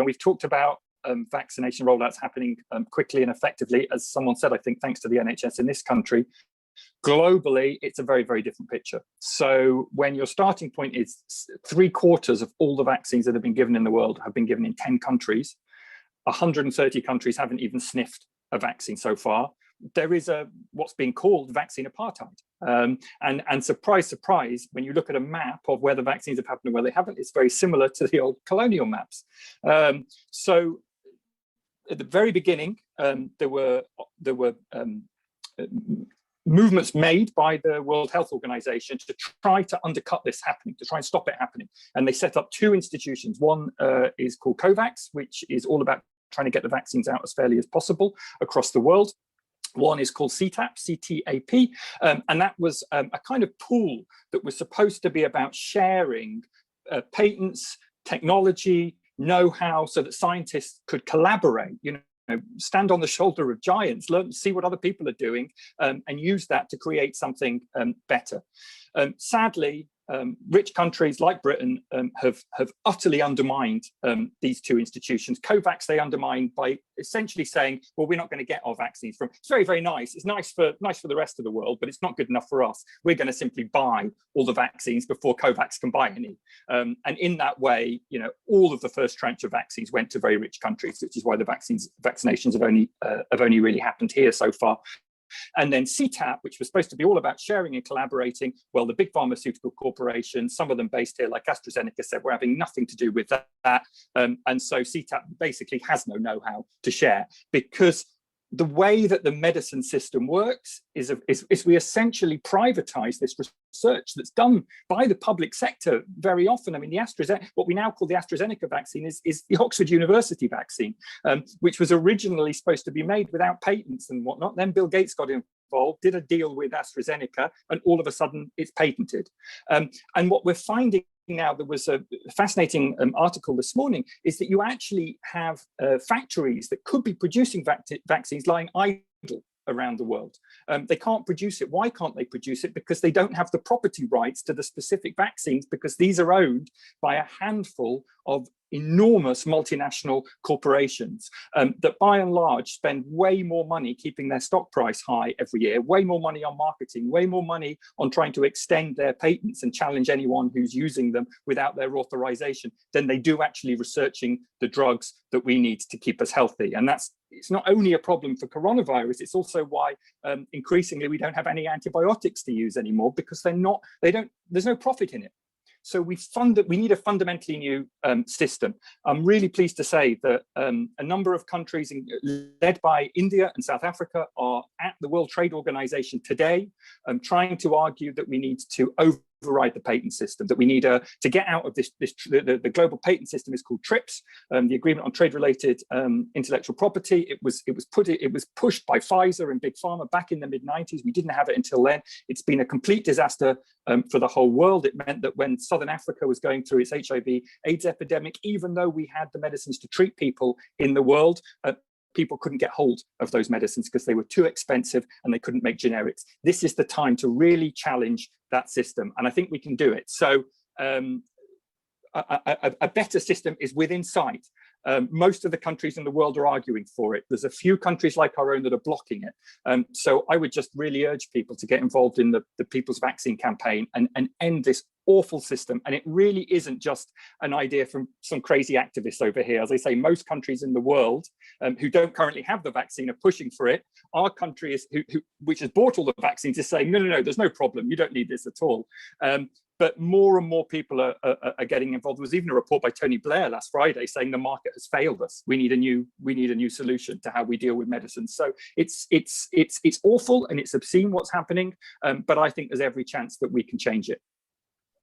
we've talked about vaccination rollouts happening quickly and effectively, as someone said, I think thanks to the NHS in this country. Globally, it's a very, very different picture. So when your starting point is 3/4 of all the vaccines that have been given in the world have been given in 10 countries, 130 countries haven't even sniffed a vaccine so far. There is what's being called vaccine apartheid. And surprise, surprise, when you look at a map of where the vaccines have happened and where they haven't, it's very similar to the old colonial maps. So at the very beginning, there were movements made by the World Health Organization to try to undercut this happening, to try and stop it happening. And they set up 2 institutions. One is called COVAX, which is all about trying to get the vaccines out as fairly as possible across the world. One is called CTAP, CTAP, and that was a kind of pool that was supposed to be about sharing patents, technology, know-how, so that scientists could collaborate, stand on the shoulder of giants, learn, see what other people are doing, and use that to create something better. Sadly, rich countries like Britain have utterly undermined these 2 institutions. COVAX they undermined by essentially saying, well, we're not going to get our vaccines from. It's very, very nice. It's nice for the rest of the world, but it's not good enough for us. We're going to simply buy all the vaccines before COVAX can buy any. And in that way, all of the first tranche of vaccines went to very rich countries, which is why the vaccinations have only really happened here so far. And then CTAP, which was supposed to be all about sharing and collaborating, well, the big pharmaceutical corporations, some of them based here like AstraZeneca, said we're having nothing to do with that. And so CTAP basically has no know-how to share, because the way that the medicine system works is we essentially privatize this research that's done by the public sector very often. I mean, what we now call the AstraZeneca vaccine is the Oxford University vaccine, which was originally supposed to be made without patents and whatnot. Then Bill Gates got involved, did a deal with AstraZeneca, and all of a sudden it's patented. And what we're finding now, there was a fascinating article this morning, is that you actually have factories that could be producing vaccines lying idle around the world. They can't produce it. Why can't they produce it? Because they don't have the property rights to the specific vaccines, because these are owned by a handful of enormous multinational corporations that by and large spend way more money keeping their stock price high every year, way more money on marketing, way more money on trying to extend their patents and challenge anyone who's using them without their authorization than they do actually researching the drugs that we need to keep us healthy. And it's not only a problem for coronavirus, it's also why increasingly we don't have any antibiotics to use anymore, because there's no profit in it. So we need a fundamentally new system. I'm really pleased to say that a number of countries led by India and South Africa are at the World Trade Organization today, trying to argue that we need to override the patent system, that we need to get out of the global patent system is called TRIPS, the Agreement on Trade-Related Intellectual Property. It was pushed by Pfizer and Big Pharma back in the mid-90s. We didn't have it until then. It's been a complete disaster for the whole world. It meant that when Southern Africa was going through its HIV/AIDS epidemic, even though we had the medicines to treat people in the world, people couldn't get hold of those medicines because they were too expensive and they couldn't make generics. This is the time to really challenge that system, and I think we can do it. So a better system is within sight. Most of the countries in the world are arguing for it. There's a few countries like our own that are blocking it. So I would just really urge people to get involved in the People's Vaccine Campaign and end this awful system. And it really isn't just an idea from some crazy activists over here. As I say, most countries in the world who don't currently have the vaccine are pushing for it. Our country which has bought all the vaccines is saying, no, there's no problem. You don't need this at all. But more and more people are getting involved. There was even a report by Tony Blair last Friday saying the market has failed us. We need a new solution to how we deal with medicine. So it's awful and it's obscene what's happening, but I think there's every chance that we can change it.